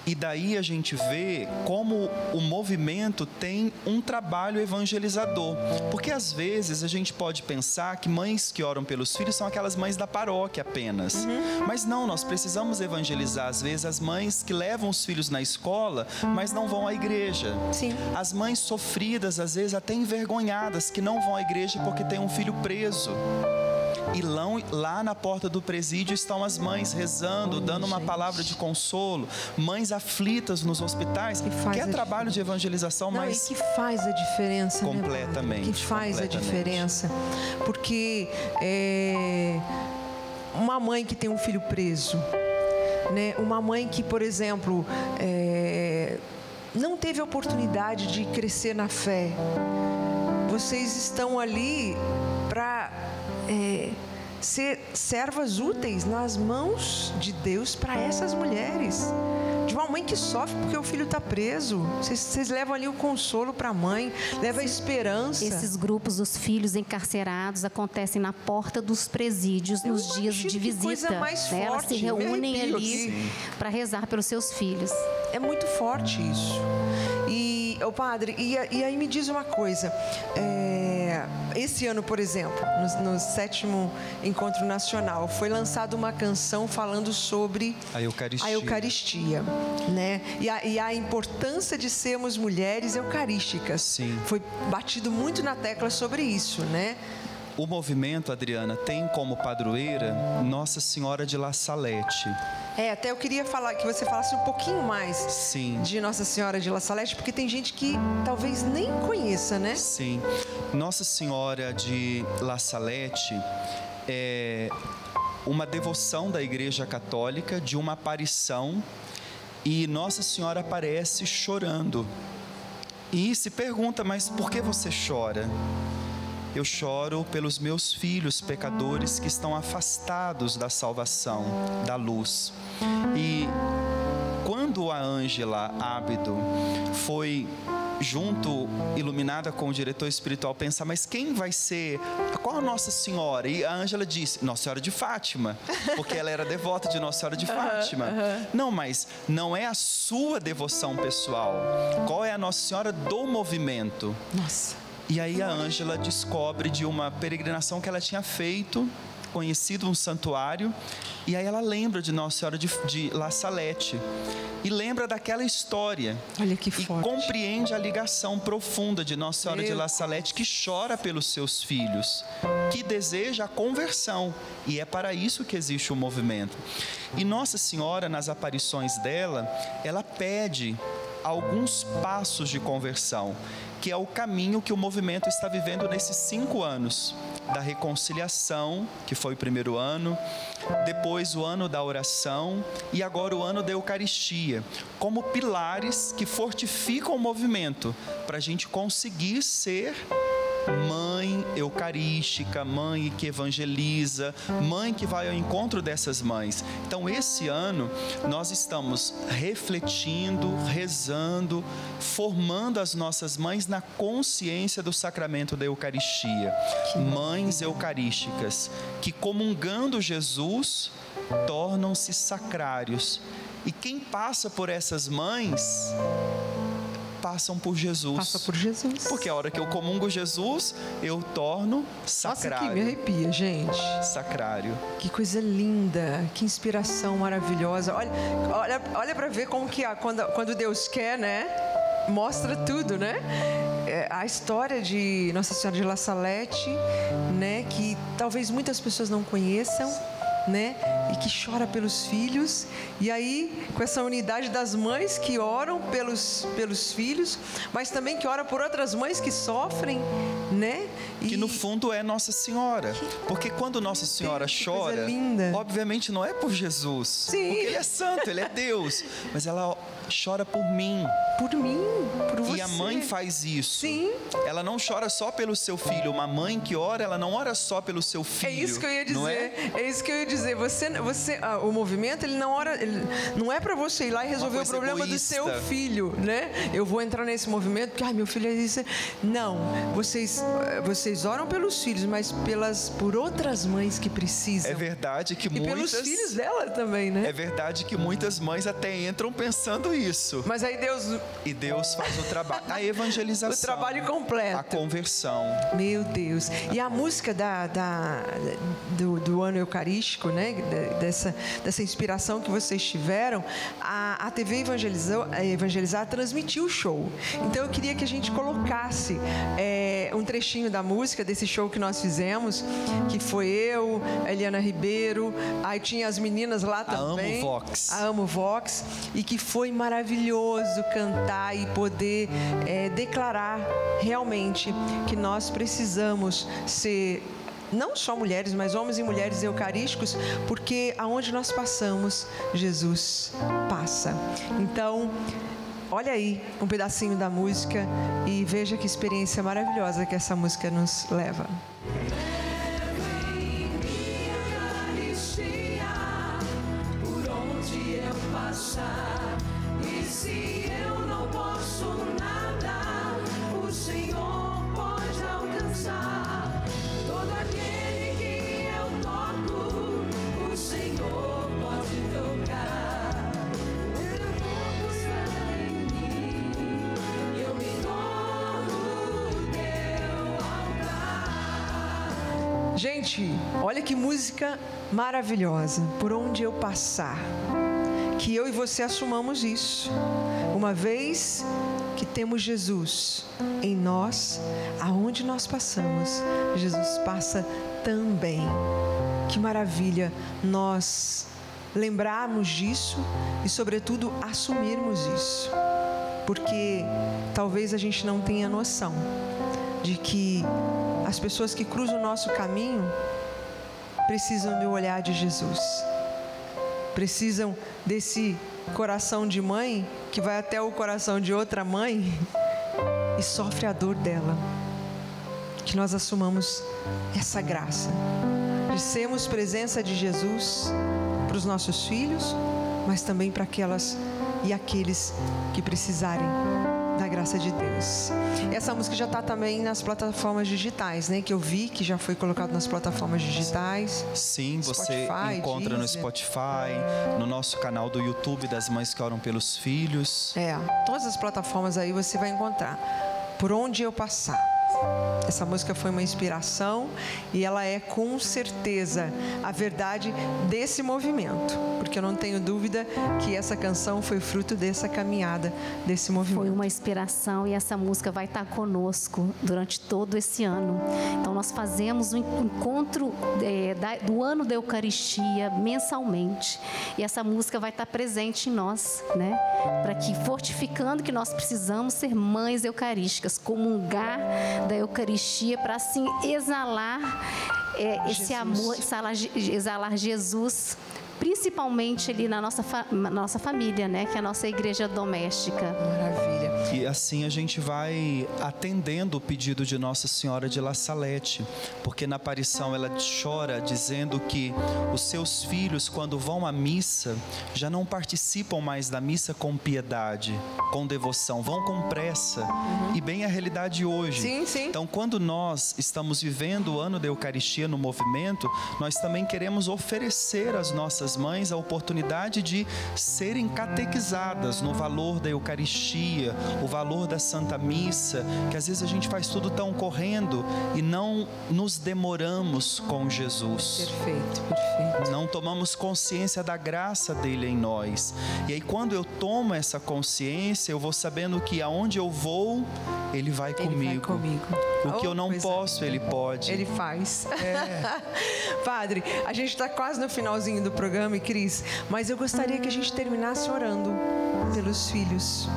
C: E daí a gente vê como o movimento tem um trabalho evangelizador. Porque às vezes a gente pode pensar que mães que oram pelos filhos são aquelas mães da paróquia apenas. Mas não, nós precisamos evangelizar às vezes as mães que levam os filhos na escola, mas não vão à igreja.
A: Sim.
C: As mães sofridas, às vezes até envergonhadas, que não vão à igreja porque tem um filho preso. E lá na porta do presídio estão as mães rezando, dando uma palavra de consolo. Mães aflitas nos hospitais, que é trabalho de evangelização, mas...
A: E que faz a diferença,
C: completamente,
A: né, que faz a diferença. Porque uma mãe que tem um filho preso, né? Uma mãe que, por exemplo, não teve a oportunidade de crescer na fé. Vocês estão ali para ser servas úteis nas mãos de Deus para essas mulheres. De uma mãe que sofre porque o filho está preso. Vocês levam ali o consolo para a mãe, levam a esperança.
B: Esses grupos, os filhos encarcerados, acontecem na porta dos presídios nos dias de visita.
A: Coisa mais forte.
B: Elas se reúnem ali para rezar pelos seus filhos.
A: É muito forte isso. E, padre, e aí me diz uma coisa. esse ano, por exemplo, no 7º Encontro Nacional, foi lançada uma canção falando sobre a Eucaristia, né? E a importância de sermos mulheres eucarísticas.
C: Sim.
A: Foi batido muito na tecla sobre isso, né?
C: O movimento, Adriana, tem como padroeira Nossa Senhora de La Salette.
A: Até eu queria que você falasse um pouquinho mais
C: Sim.
A: de Nossa Senhora de La Salette, porque tem gente que talvez nem conheça, né?
C: Sim. Nossa Senhora de La Salette é uma devoção da Igreja Católica de uma aparição, e Nossa Senhora aparece chorando. E se pergunta, mas por que você chora? Eu choro pelos meus filhos pecadores que estão afastados da salvação, da luz. E quando a Ângela Ábido foi iluminada com o diretor espiritual, pensar, mas quem vai ser, qual a Nossa Senhora? E a Ângela disse, Nossa Senhora de Fátima, porque ela era devota de Nossa Senhora de Fátima. Não, mas não é a sua devoção pessoal. Qual é a Nossa Senhora do movimento?
A: Nossa.
C: E aí a Ângela descobre de uma peregrinação que ela tinha feito, conhecido um santuário, e aí ela lembra de Nossa Senhora de La Salette e lembra daquela história.
A: Olha que forte.
C: E compreende a ligação profunda de Nossa Senhora de La Salette, que chora pelos seus filhos, que deseja a conversão, e é para isso que existe o movimento. E Nossa Senhora, nas aparições dela, ela pede alguns passos de conversão, que é o caminho que o movimento está vivendo nesses 5 anos. Da reconciliação, que foi o primeiro ano, depois o ano da oração e agora o ano da Eucaristia, como pilares que fortificam o movimento para a gente conseguir ser mãe eucarística, mãe que evangeliza, mãe que vai ao encontro dessas mães. Então, esse ano, nós estamos refletindo, rezando, formando as nossas mães na consciência do sacramento da Eucaristia. Mães eucarísticas, que comungando Jesus, tornam-se sacrários. E quem passa por essas mães passam por Jesus.
A: Passa por Jesus.
C: Porque a hora que eu comungo Jesus, eu torno sacrário.
A: Nossa, que me arrepia, gente.
C: Sacrário.
A: Que coisa linda, que inspiração maravilhosa. Olha para ver como que quando Deus quer, né? Mostra tudo, né? A história de Nossa Senhora de La Salette, né? Que talvez muitas pessoas não conheçam, né? E que chora pelos filhos, e aí com essa unidade das mães que oram pelos filhos, mas também que oram por outras mães que sofrem, né?
C: Que no fundo é Nossa Senhora, porque quando Nossa Senhora chora, obviamente não é por Jesus,
A: sim,
C: porque Ele é santo, Ele é Deus, mas ela chora por mim,
A: por você.
C: E a mãe faz isso.
A: Sim.
C: Ela não chora só pelo seu filho. Uma mãe que ora, ela não ora só pelo seu filho.
A: É isso que eu ia dizer.
C: Não é?
A: É isso que eu ia dizer. O movimento, ele não ora, não é para você ir lá e resolver o problema egoísta do seu filho, né? Eu vou entrar nesse movimento porque meu filho é isso. Não, vocês oram pelos filhos, mas por outras mães que precisam.
C: É verdade que
A: e pelos filhos dela também, né?
C: É verdade que muitas mães até entram pensando isso.
A: Mas aí
C: Deus faz o trabalho, a evangelização,
A: o trabalho completo,
C: a conversão.
A: Meu Deus! E a música do ano eucarístico, né? Dessa inspiração que vocês tiveram, a TV Evangelizar transmitiu o show. Então eu queria que a gente colocasse um trechinho da música desse show que nós fizemos, que foi eu, a Eliana Ribeiro, aí tinha as meninas lá também.
C: A
A: Amo Vox, e que foi maravilhoso cantar e poder declarar realmente que nós precisamos ser não só mulheres, mas homens e mulheres eucarísticos, porque aonde nós passamos, Jesus passa. Então, olha aí um pedacinho da música e veja que experiência maravilhosa que essa música nos leva.
F: E se eu não posso nada, o Senhor pode alcançar. Todo aquele que eu toco, o Senhor pode tocar. Eu vou buscar em mim, eu me torno teu altar.
A: Gente, olha que música maravilhosa. Por onde eu passar, que eu e você assumamos isso. Uma vez que temos Jesus em nós, aonde nós passamos, Jesus passa também. Que maravilha nós lembrarmos disso e, sobretudo, assumirmos isso. Porque talvez a gente não tenha noção de que as pessoas que cruzam o nosso caminho precisam do olhar de Jesus. Precisam desse coração de mãe que vai até o coração de outra mãe e sofre a dor dela. Que nós assumamos essa graça de sermos presença de Jesus para os nossos filhos, mas também para aquelas e aqueles que precisarem da graça de Deus. Essa música já está também nas plataformas digitais, né? Que eu vi que já foi colocado nas plataformas digitais.
C: Sim, você
A: Spotify,
C: encontra no
A: Deezer.
C: Spotify, no nosso canal do YouTube das Mães que Oram pelos Filhos.
A: Todas as plataformas aí você vai encontrar. Por onde eu passar. Essa música foi uma inspiração e ela é com certeza a verdade desse movimento, porque eu não tenho dúvida que essa canção foi fruto dessa caminhada, desse movimento.
B: Foi uma inspiração e essa música vai estar conosco durante todo esse ano. Então nós fazemos um encontro do ano da Eucaristia mensalmente e essa música vai estar presente em nós, né? Para que, fortificando que nós precisamos ser mães eucarísticas, comungar da Eucaristia para assim exalar esse amor, exalar Jesus, principalmente ali na nossa família, né? Que é a nossa igreja doméstica.
A: Maravilha.
C: E assim a gente vai atendendo o pedido de Nossa Senhora de La Salette, porque na aparição ela chora dizendo que os seus filhos, quando vão à missa, já não participam mais da missa com piedade, com devoção, vão com pressa. E bem a realidade hoje.
A: Sim, sim.
C: Então, quando nós estamos vivendo o ano da Eucaristia no movimento, nós também queremos oferecer às nossas mães a oportunidade de serem catequizadas no valor da Eucaristia, o valor da Santa Missa, que às vezes a gente faz tudo tão correndo e não nos demoramos com Jesus.
A: Perfeito, perfeito.
C: Não tomamos consciência da graça dele em nós. E aí quando eu tomo essa consciência, eu vou sabendo que aonde eu vou, ele vai comigo.
A: Ele vai comigo.
C: O que eu não posso, ele pode.
A: Ele faz. Padre, a gente está quase no finalzinho do programa, e Cris, mas eu gostaria que a gente terminasse orando pelos filhos.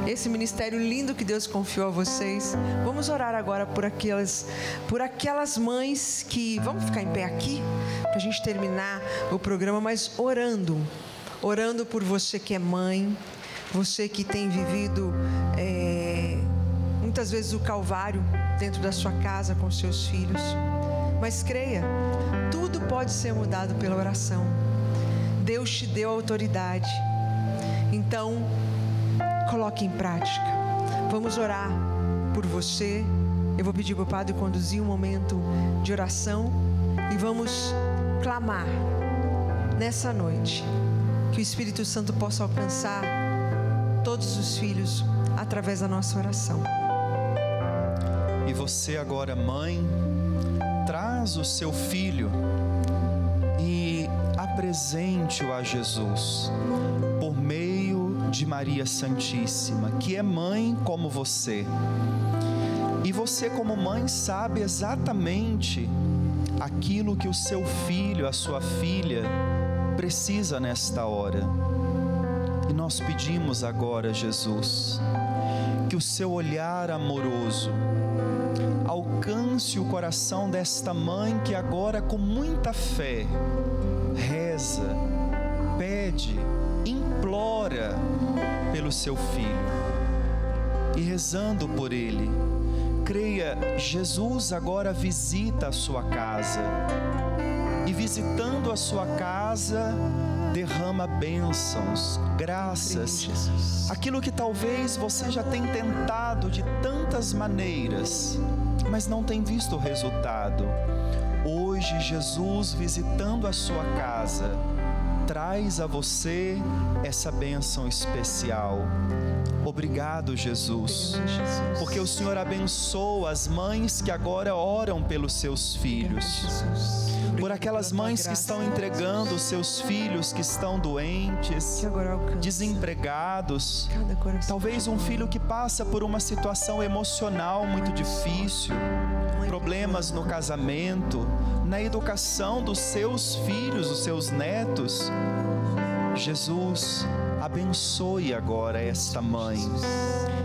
A: Esse ministério lindo que Deus confiou a vocês. Vamos orar agora por aquelas mães que... Vamos ficar em pé aqui para a gente terminar o programa, mas orando por você que é mãe, você que tem vivido muitas vezes o Calvário dentro da sua casa com seus filhos. Mas creia, tudo pode ser mudado pela oração. Deus te deu autoridade. Então, coloque em prática. Vamos orar por você. Eu vou pedir para o Padre conduzir um momento de oração e vamos clamar nessa noite que o Espírito Santo possa alcançar todos os filhos através da nossa oração.
C: E você agora, mãe, traz o seu filho e apresente-o a Jesus por meio de Maria Santíssima, que é mãe como você. E você, como mãe, sabe exatamente aquilo que o seu filho, a sua filha, precisa nesta hora. E nós pedimos agora, Jesus, que o seu olhar amoroso alcance o coração desta mãe que agora, com muita fé, reza, pede, implora pelo seu filho. E rezando por ele, creia, Jesus agora visita a sua casa. E visitando a sua casa, derrama bênçãos, graças, aquilo que talvez você já tenha tentado de tantas maneiras, mas não tem visto o resultado. Hoje, Jesus, visitando a sua casa, traz a você essa bênção especial. Obrigado, Jesus, porque o Senhor abençoa as mães que agora oram pelos seus filhos, por aquelas mães que estão entregando os seus filhos que estão doentes, desempregados, talvez um filho que passa por uma situação emocional muito difícil, problemas no casamento, na educação dos seus filhos, dos seus netos. Jesus, abençoe agora esta mãe.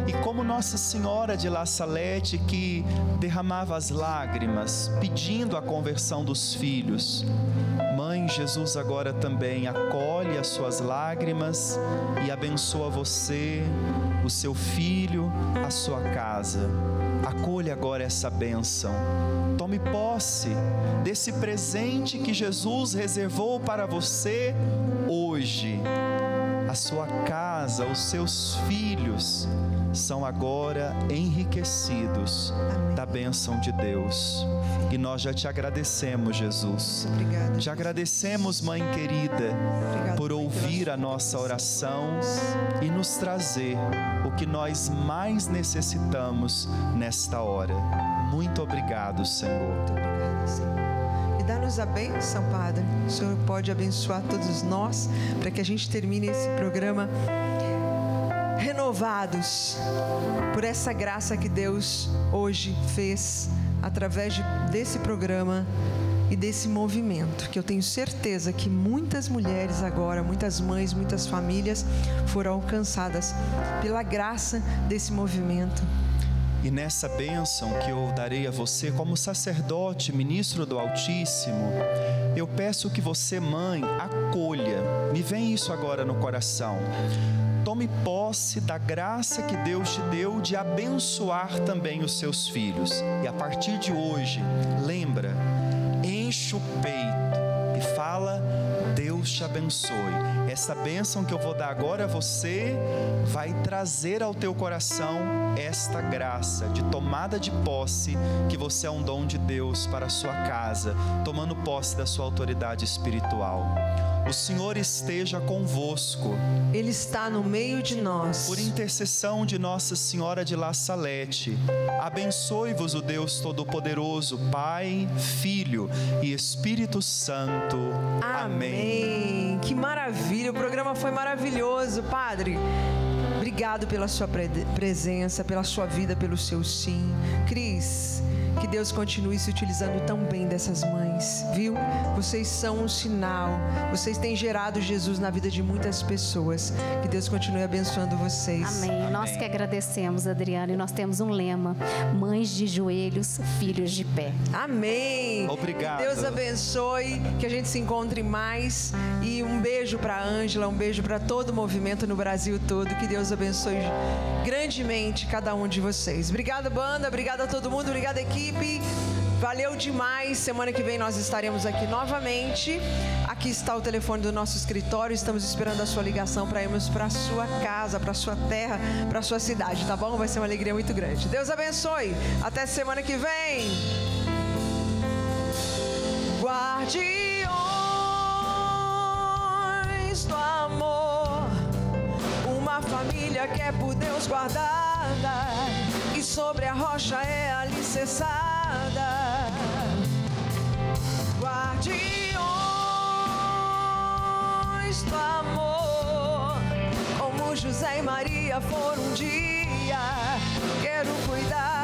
C: E como Nossa Senhora de La Salette, que derramava as lágrimas, pedindo a conversão dos filhos, Mãe, Jesus agora também acolhe as suas lágrimas e abençoa você, o seu filho, a sua casa. Acolha agora essa bênção. Tome posse desse presente que Jesus reservou para você hoje. A sua casa, os seus filhos são agora enriquecidos da bênção de Deus. E nós já te agradecemos, Jesus.
A: Obrigada.
C: Te agradecemos, Mãe querida, por ouvir a nossa oração e nos trazer o que nós mais necessitamos nesta hora. Muito obrigado, Senhor.
A: Muito obrigada, Senhor. E dá-nos a bênção, Padre. O Senhor pode abençoar todos nós, para que a gente termine esse programa renovados por essa graça que Deus hoje fez através desse programa e desse movimento, que eu tenho certeza que muitas mulheres agora, muitas mães, muitas famílias foram alcançadas pela graça desse movimento.
C: E nessa bênção que eu darei a você como sacerdote, ministro do Altíssimo, eu peço que você, mãe, acolha. Me vem isso agora no coração. Tome posse da graça que Deus te deu de abençoar também os seus filhos. E a partir de hoje, lembra, enche o peito e fala: Deus te abençoe. Essa bênção que eu vou dar agora a você vai trazer ao teu coração esta graça de tomada de posse, que você é um dom de Deus para a sua casa, tomando posse da sua autoridade espiritual. O Senhor esteja convosco.
A: Ele está no meio de nós.
C: Por intercessão de Nossa Senhora de La Salette, abençoe-vos o Deus Todo-Poderoso, Pai, Filho e Espírito Santo. Amém.
A: Que maravilha, o programa foi maravilhoso, Padre. Obrigado pela sua presença, pela sua vida, pelo seu sim. Cris, que Deus continue se utilizando tão bem dessas mães, viu? Vocês são um sinal, vocês têm gerado Jesus na vida de muitas pessoas. Que Deus continue abençoando vocês.
B: Amém. Nós que agradecemos, Adriana, e nós temos um lema: mães de joelhos, filhos de pé.
A: Amém.
C: Obrigado.
A: Que Deus abençoe, que a gente se encontre mais. E um beijo para a Ângela, um beijo para todo o movimento no Brasil todo. Que Deus abençoe grandemente cada um de vocês. Obrigada, banda, obrigada a todo mundo, obrigada, equipe. Valeu demais. Semana que vem nós estaremos aqui novamente. Aqui está o telefone do nosso escritório. Estamos esperando a sua ligação para irmos para a sua casa, para a sua terra, para a sua cidade, tá bom? Vai ser uma alegria muito grande. Deus abençoe. Até semana que vem. Guardiões do amor, uma família que é por Deus guardada e sobre a rocha é alicerçada. Guardiões do amor, como José e Maria foram um dia. Quero cuidar